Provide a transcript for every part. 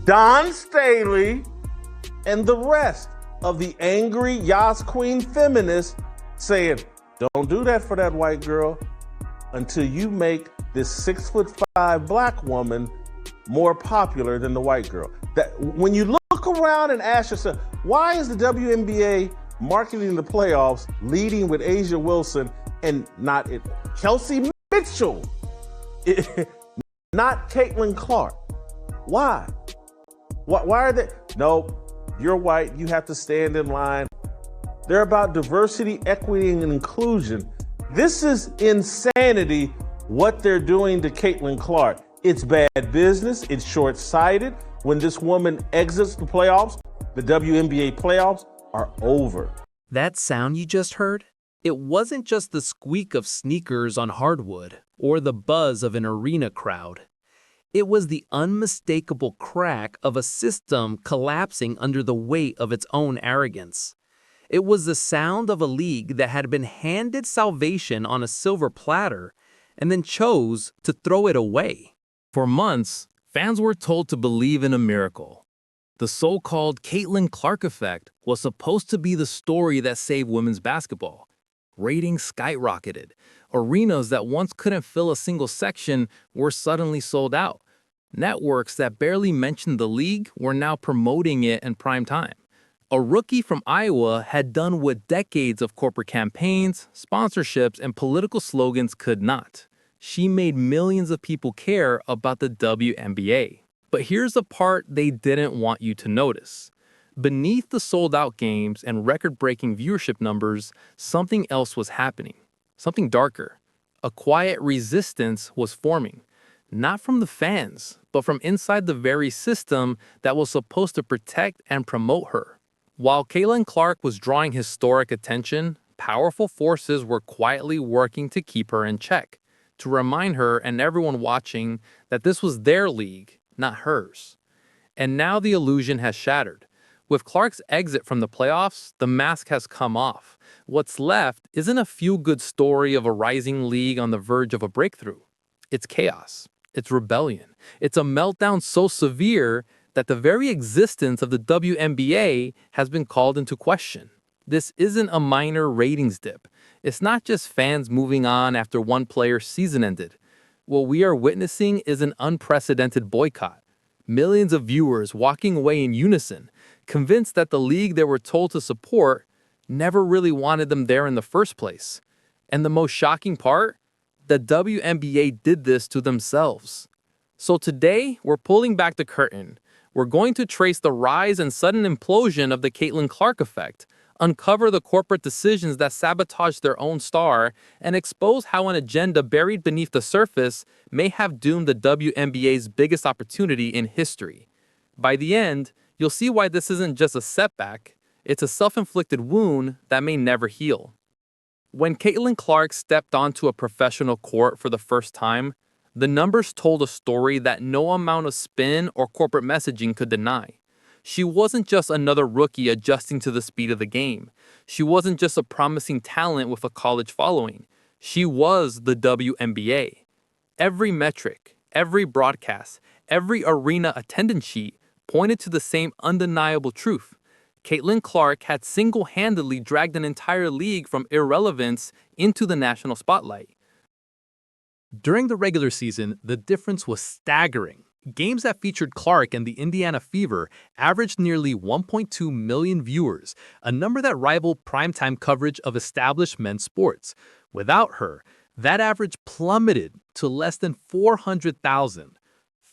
Don Staley and the rest of the angry Yas Queen feminists saying, don't do that for that white girl until you make this 6'5" black woman more popular than the white girl. That when you look around and ask yourself, why is the WNBA marketing the playoffs leading with Asia Wilson and not it? Kelsey Mitchell, not Caitlin Clark. Why? Why are they? No, you're white. You have to stand in line. They're about diversity, equity, and inclusion. This is insanity what they're doing to Caitlin Clark. It's bad business. It's short-sighted. When this woman exits the playoffs, the WNBA playoffs are over. That sound you just heard? It wasn't just the squeak of sneakers on hardwood or the buzz of an arena crowd. It was the unmistakable crack of a system collapsing under the weight of its own arrogance. It was the sound of a league that had been handed salvation on a silver platter and then chose to throw it away. For months, fans were told to believe in a miracle. The so-called Caitlin Clark effect was supposed to be the story that saved women's basketball. Ratings skyrocketed. Arenas that once couldn't fill a single section were suddenly sold out. Networks that barely mentioned the league were now promoting it in prime time. A rookie from Iowa had done what decades of corporate campaigns, sponsorships, and political slogans could not. She made millions of people care about the WNBA. But here's the part they didn't want you to notice. Beneath the sold-out games and record-breaking viewership numbers, something else was happening. Something darker. A quiet resistance was forming. Not from the fans, but from inside the very system that was supposed to protect and promote her. While Caitlin Clark was drawing historic attention, powerful forces were quietly working to keep her in check, to remind her and everyone watching that this was their league, not hers. And now the illusion has shattered. With Clark's exit from the playoffs, the mask has come off. What's left isn't a feel-good story of a rising league on the verge of a breakthrough. It's chaos. It's rebellion. It's a meltdown so severe that the very existence of the WNBA has been called into question. This isn't a minor ratings dip. It's not just fans moving on after one player's season ended. What we are witnessing is an unprecedented boycott. Millions of viewers walking away in unison, convinced that the league they were told to support never really wanted them there in the first place. And the most shocking part? The WNBA did this to themselves. So today, we're pulling back the curtain. We're going to trace the rise and sudden implosion of the Caitlin Clark effect, uncover the corporate decisions that sabotaged their own star, and expose how an agenda buried beneath the surface may have doomed the WNBA's biggest opportunity in history. By the end, you'll see why this isn't just a setback, it's a self-inflicted wound that may never heal. When Caitlin Clark stepped onto a professional court for the first time, the numbers told a story that no amount of spin or corporate messaging could deny. She wasn't just another rookie adjusting to the speed of the game. She wasn't just a promising talent with a college following. She was the WNBA. Every metric, every broadcast, every arena attendance sheet pointed to the same undeniable truth. Caitlin Clark had single-handedly dragged an entire league from irrelevance into the national spotlight. During the regular season, the difference was staggering. Games that featured Clark and the Indiana Fever averaged nearly 1.2 million viewers, a number that rivaled primetime coverage of established men's sports. Without her, that average plummeted to less than 400,000.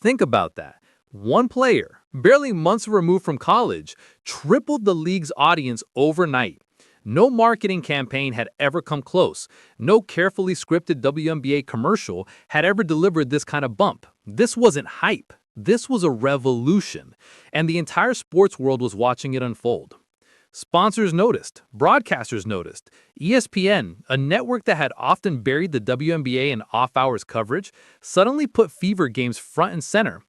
Think about that. One player, barely months removed from college, tripled the league's audience overnight. No marketing campaign had ever come close. No carefully scripted WNBA commercial had ever delivered this kind of bump. This wasn't hype. This was a revolution. And the entire sports world was watching it unfold. Sponsors noticed. Broadcasters noticed. ESPN, a network that had often buried the WNBA in off-hours coverage, suddenly put Fever games front and center.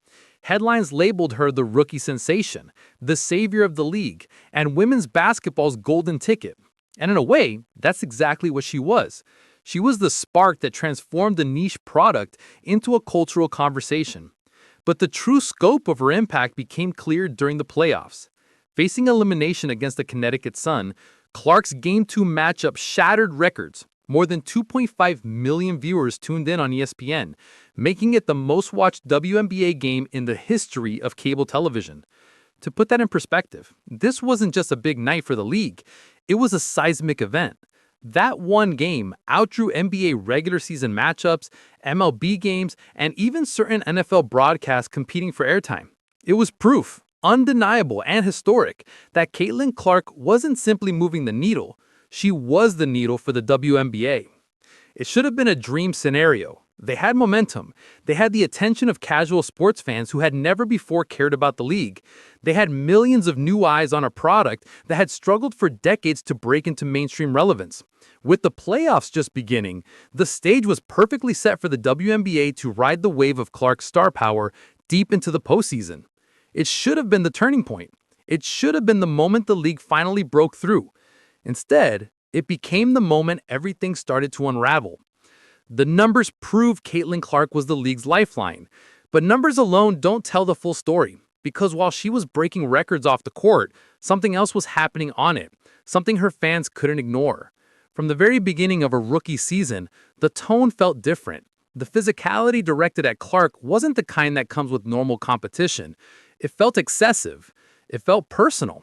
Headlines labeled her the rookie sensation, the savior of the league, and women's basketball's golden ticket. And in a way, that's exactly what she was. She was the spark that transformed a niche product into a cultural conversation. But the true scope of her impact became clear during the playoffs. Facing elimination against the Connecticut Sun, Clark's Game 2 matchup shattered records. More than 2.5 million viewers tuned in on ESPN, making it the most-watched WNBA game in the history of cable television. To put that in perspective, this wasn't just a big night for the league, it was a seismic event. That one game outdrew NBA regular season matchups, MLB games, and even certain NFL broadcasts competing for airtime. It was proof, undeniable and historic, that Caitlin Clark wasn't simply moving the needle, she was the needle for the WNBA. It should have been a dream scenario. They had momentum. They had the attention of casual sports fans who had never before cared about the league. They had millions of new eyes on a product that had struggled for decades to break into mainstream relevance. With the playoffs just beginning, the stage was perfectly set for the WNBA to ride the wave of Clark's star power deep into the postseason. It should have been the turning point. It should have been the moment the league finally broke through. Instead, it became the moment everything started to unravel. The numbers prove Caitlin Clark was the league's lifeline. But numbers alone don't tell the full story, because while she was breaking records off the court, something else was happening on it, something her fans couldn't ignore. From the very beginning of her rookie season, the tone felt different. The physicality directed at Clark wasn't the kind that comes with normal competition. It felt excessive. It felt personal.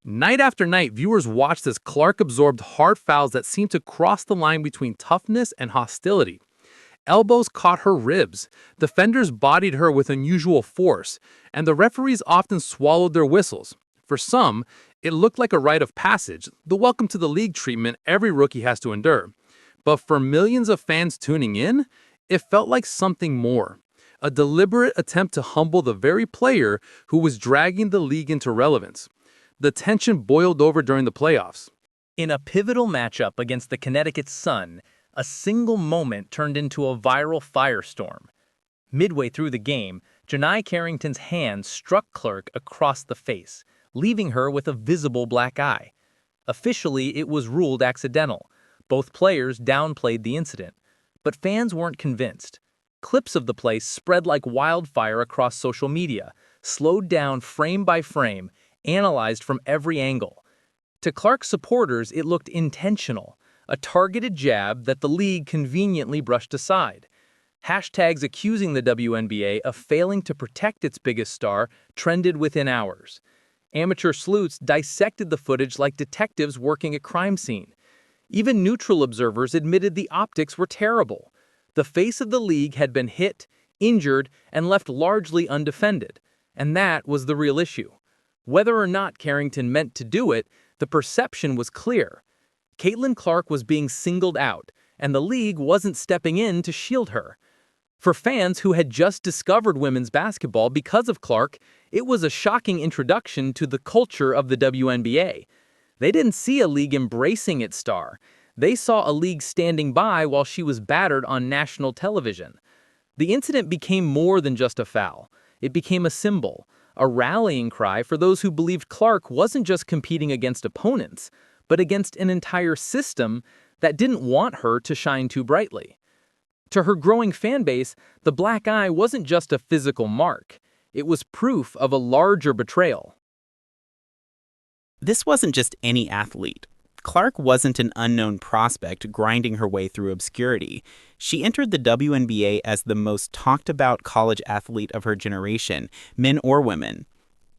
Night after night, viewers watched as Clark absorbed hard fouls that seemed to cross the line between toughness and hostility. Elbows caught her ribs, defenders bodied her with unusual force, and the referees often swallowed their whistles. For some, it looked like a rite of passage, the welcome to the league treatment every rookie has to endure. But for millions of fans tuning in, it felt like something more. A deliberate attempt to humble the very player who was dragging the league into relevance. The tension boiled over during the playoffs. In a pivotal matchup against the Connecticut Sun, a single moment turned into a viral firestorm. Midway through the game, Janai Carrington's hand struck Clark across the face, leaving her with a visible black eye. Officially, it was ruled accidental. Both players downplayed the incident. But fans weren't convinced. Clips of the play spread like wildfire across social media, slowed down frame by frame, analyzed from every angle. To Clark's supporters, it looked intentional, a targeted jab that the league conveniently brushed aside. Hashtags accusing the WNBA of failing to protect its biggest star trended within hours. Amateur sleuths dissected the footage like detectives working a crime scene. Even neutral observers admitted the optics were terrible. The face of the league had been hit, injured, and left largely undefended. And that was the real issue. Whether or not Carrington meant to do it, the perception was clear. Caitlin Clark was being singled out, and the league wasn't stepping in to shield her. For fans who had just discovered women's basketball because of Clark, it was a shocking introduction to the culture of the WNBA. They didn't see a league embracing its star. They saw a league standing by while she was battered on national television. The incident became more than just a foul. It became a symbol, a rallying cry for those who believed Clark wasn't just competing against opponents, but against an entire system that didn't want her to shine too brightly. To her growing fan base, the black eye wasn't just a physical mark. It was proof of a larger betrayal. This wasn't just any athlete. Clark wasn't an unknown prospect grinding her way through obscurity. She entered the WNBA as the most talked about college athlete of her generation, men or women.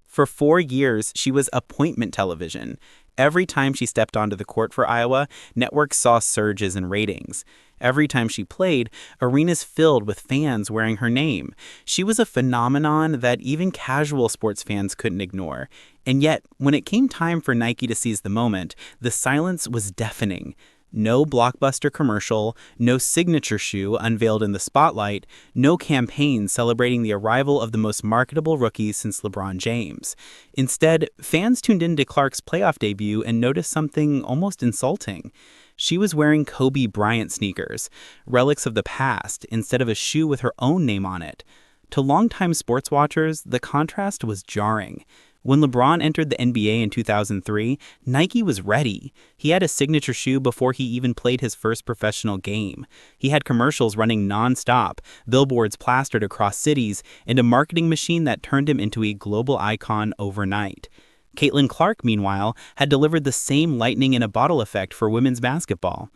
For 4 years, she was appointment television. Every time she stepped onto the court for Iowa, networks saw surges in ratings. Every time she played, arenas filled with fans wearing her name. She was a phenomenon that even casual sports fans couldn't ignore. And yet, when it came time for Nike to seize the moment, the silence was deafening. No blockbuster commercial, no signature shoe unveiled in the spotlight, no campaign celebrating the arrival of the most marketable rookie since LeBron James. Instead, fans tuned into Clark's playoff debut and noticed something almost insulting. She was wearing Kobe Bryant sneakers, relics of the past, instead of a shoe with her own name on it. To longtime sports watchers, the contrast was jarring. When LeBron entered the NBA in 2003, Nike was ready. He had a signature shoe before he even played his first professional game. He had commercials running non-stop, billboards plastered across cities, and a marketing machine that turned him into a global icon overnight. Caitlin Clark, meanwhile, had delivered the same lightning-in-a-bottle effect for women's basketball.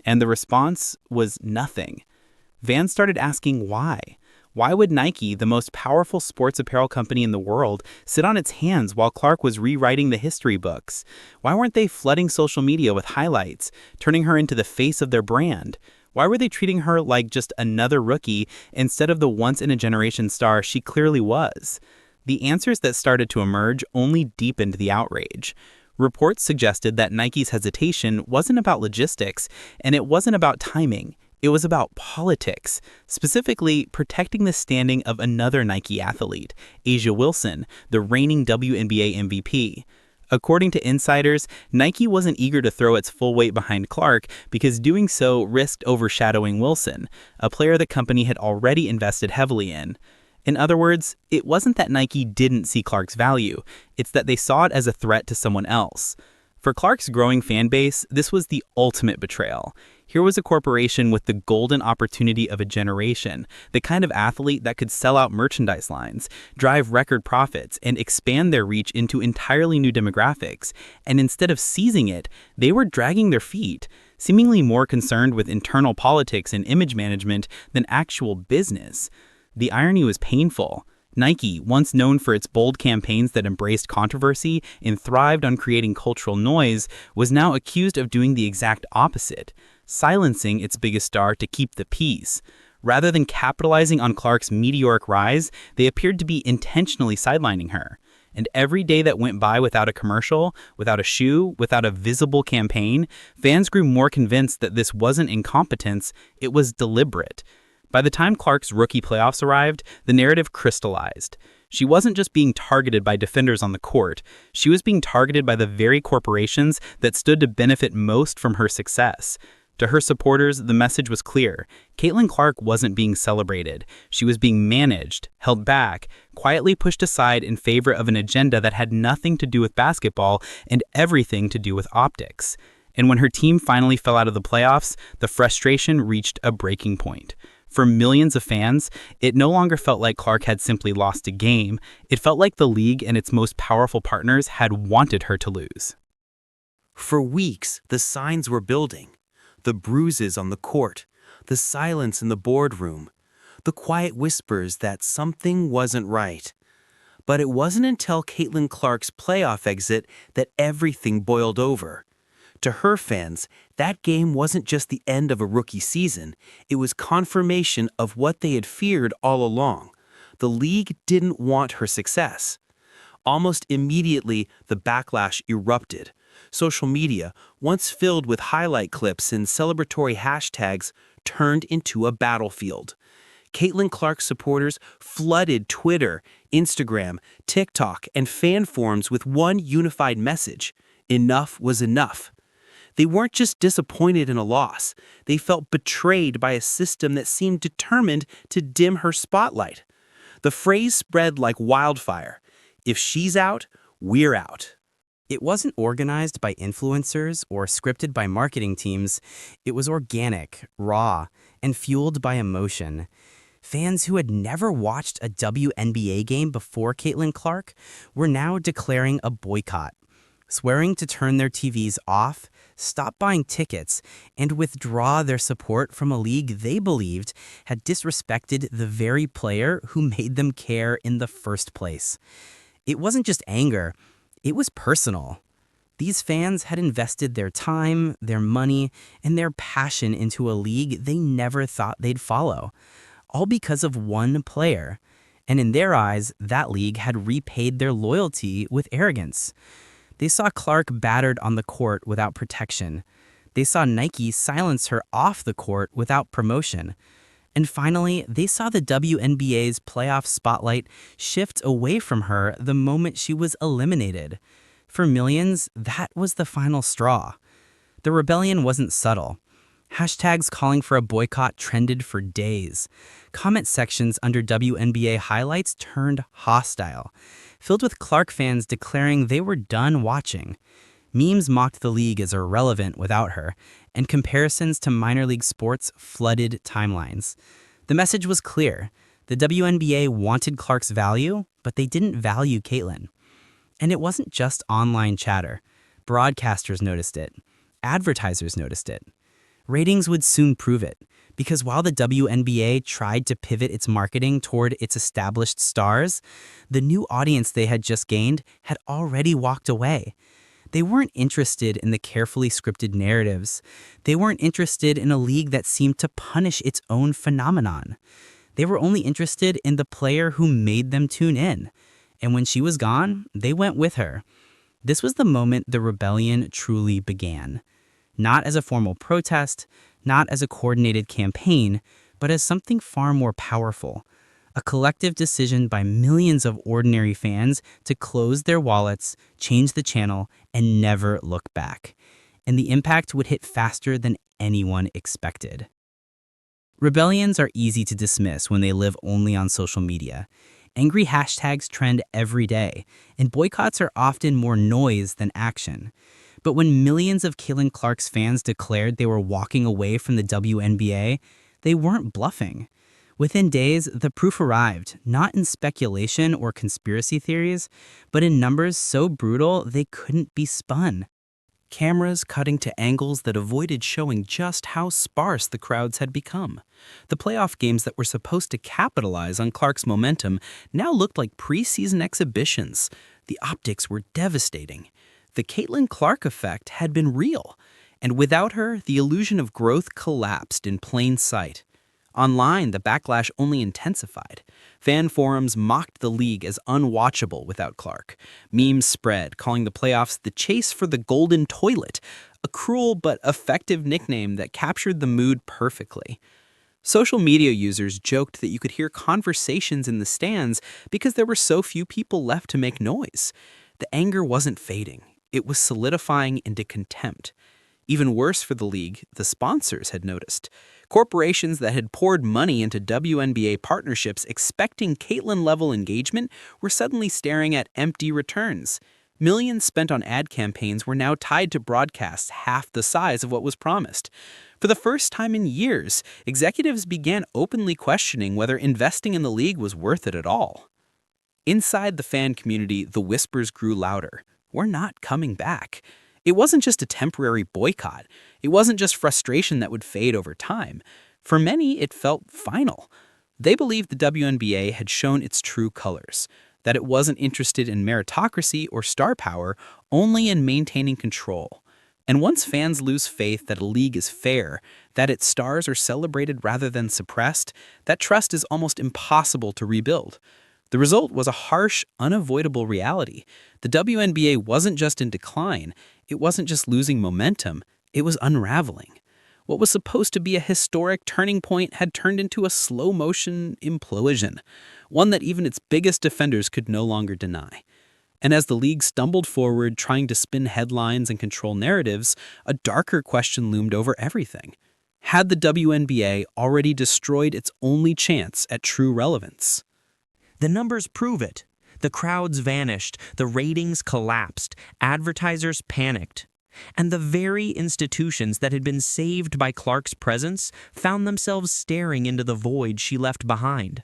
And the response was nothing. Fans started asking why. Why would Nike, the most powerful sports apparel company in the world, sit on its hands while Clark was rewriting the history books? Why weren't they flooding social media with highlights, turning her into the face of their brand? Why were they treating her like just another rookie instead of the once-in-a-generation star she clearly was? The answers that started to emerge only deepened the outrage. Reports suggested that Nike's hesitation wasn't about logistics, and it wasn't about timing. It was about politics, specifically protecting the standing of another Nike athlete, A'ja Wilson, the reigning WNBA MVP. According to insiders, Nike wasn't eager to throw its full weight behind Clark because doing so risked overshadowing Wilson, a player the company had already invested heavily in. In other words, it wasn't that Nike didn't see Clark's value, it's that they saw it as a threat to someone else. For Clark's growing fan base, this was the ultimate betrayal. Here was a corporation with the golden opportunity of a generation, the kind of athlete that could sell out merchandise lines, drive record profits, and expand their reach into entirely new demographics. And instead of seizing it, they were dragging their feet, seemingly more concerned with internal politics and image management than actual business. The irony was painful. Nike, once known for its bold campaigns that embraced controversy and thrived on creating cultural noise, was now accused of doing the exact opposite, silencing its biggest star to keep the peace. Rather than capitalizing on Clark's meteoric rise, they appeared to be intentionally sidelining her. And every day that went by without a commercial, without a shoe, without a visible campaign, fans grew more convinced that this wasn't incompetence, it was deliberate. By the time Clark's rookie playoffs arrived, the narrative crystallized. She wasn't just being targeted by defenders on the court, she was being targeted by the very corporations that stood to benefit most from her success. To her supporters, the message was clear. Caitlin Clark wasn't being celebrated. She was being managed, held back, quietly pushed aside in favor of an agenda that had nothing to do with basketball and everything to do with optics. And when her team finally fell out of the playoffs, the frustration reached a breaking point. For millions of fans, it no longer felt like Clark had simply lost a game. It felt like the league and its most powerful partners had wanted her to lose. For weeks, the signs were building. The bruises on the court, the silence in the boardroom, the quiet whispers that something wasn't right. But it wasn't until Caitlin Clark's playoff exit that everything boiled over. To her fans, that game wasn't just the end of a rookie season, it was confirmation of what they had feared all along. The league didn't want her success. Almost immediately, the backlash erupted. Social media, once filled with highlight clips and celebratory hashtags, turned into a battlefield. Caitlin Clark's supporters flooded Twitter, Instagram, TikTok, and fan forums with one unified message: enough was enough. They weren't just disappointed in a loss, they felt betrayed by a system that seemed determined to dim her spotlight. The phrase spread like wildfire: if she's out, we're out. It wasn't organized by influencers or scripted by marketing teams. It was organic, raw, and fueled by emotion. Fans who had never watched a WNBA game before Caitlin Clark were now declaring a boycott, swearing to turn their TVs off, stop buying tickets, and withdraw their support from a league they believed had disrespected the very player who made them care in the first place. It wasn't just anger, it was personal. These fans had invested their time, their money, and their passion into a league they never thought they'd follow, all because of one player. And in their eyes, that league had repaid their loyalty with arrogance. They saw Clark battered on the court without protection. They saw Nike silence her off the court without promotion. And finally, they saw the WNBA's playoff spotlight shift away from her the moment she was eliminated. For millions, that was the final straw. The rebellion wasn't subtle. Hashtags calling for a boycott trended for days. Comment sections under WNBA highlights turned hostile, filled with Clark fans declaring they were done watching. Memes mocked the league as irrelevant without her, and comparisons to minor league sports flooded timelines. The message was clear. The WNBA wanted Clark's value, but they didn't value Caitlin. And it wasn't just online chatter. Broadcasters noticed it. Advertisers noticed it. Ratings would soon prove it, because while the WNBA tried to pivot its marketing toward its established stars, the new audience they had just gained had already walked away. They weren't interested in the carefully scripted narratives. They weren't interested in a league that seemed to punish its own phenomenon. They were only interested in the player who made them tune in. And when she was gone, they went with her. This was the moment the rebellion truly began. Not as a formal protest, not as a coordinated campaign, but as something far more powerful. A collective decision by millions of ordinary fans to close their wallets, change the channel, and never look back. And the impact would hit faster than anyone expected. Rebellions are easy to dismiss when they live only on social media. Angry hashtags trend every day, and boycotts are often more noise than action. But when millions of Caitlin Clark's fans declared they were walking away from the WNBA, they weren't bluffing. Within days, the proof arrived, not in speculation or conspiracy theories, but in numbers so brutal they couldn't be spun. Cameras cutting to angles that avoided showing just how sparse the crowds had become. The playoff games that were supposed to capitalize on Clark's momentum now looked like preseason exhibitions. The optics were devastating. The Caitlin Clark effect had been real, and without her, the illusion of growth collapsed in plain sight. Online, the backlash only intensified. Fan forums mocked the league as unwatchable without Clark. Memes spread, calling the playoffs the chase for the golden toilet, a cruel but effective nickname that captured the mood perfectly. Social media users joked that you could hear conversations in the stands because there were so few people left to make noise. The anger wasn't fading. It was solidifying into contempt. Even worse for the league, the sponsors had noticed. Corporations that had poured money into WNBA partnerships expecting Caitlin-level engagement were suddenly staring at empty returns. Millions spent on ad campaigns were now tied to broadcasts half the size of what was promised. For the first time in years, executives began openly questioning whether investing in the league was worth it at all. Inside the fan community, the whispers grew louder. We're not coming back. It wasn't just a temporary boycott. It wasn't just frustration that would fade over time. For many, it felt final. They believed the WNBA had shown its true colors, that it wasn't interested in meritocracy or star power, only in maintaining control. And once fans lose faith that a league is fair, that its stars are celebrated rather than suppressed, that trust is almost impossible to rebuild. The result was a harsh, unavoidable reality. The WNBA wasn't just in decline, it wasn't just losing momentum, it was unraveling. What was supposed to be a historic turning point had turned into a slow-motion implosion, one that even its biggest defenders could no longer deny. And as the league stumbled forward, trying to spin headlines and control narratives, a darker question loomed over everything. Had the WNBA already destroyed its only chance at true relevance? The numbers prove it. The crowds vanished, the ratings collapsed, advertisers panicked. And the very institutions that had been saved by Clark's presence found themselves staring into the void she left behind.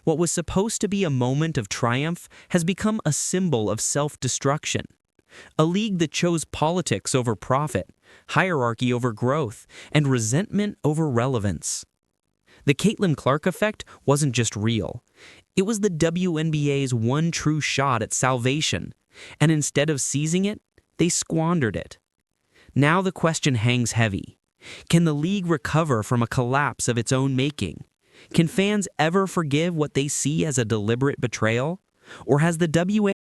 What was supposed to be a moment of triumph has become a symbol of self-destruction. A league that chose politics over profit, hierarchy over growth, and resentment over relevance. The Caitlin Clark effect wasn't just real. It was the WNBA's one true shot at salvation, and instead of seizing it, they squandered it. Now the question hangs heavy. Can the league recover from a collapse of its own making? Can fans ever forgive what they see as a deliberate betrayal? Or has the WNBA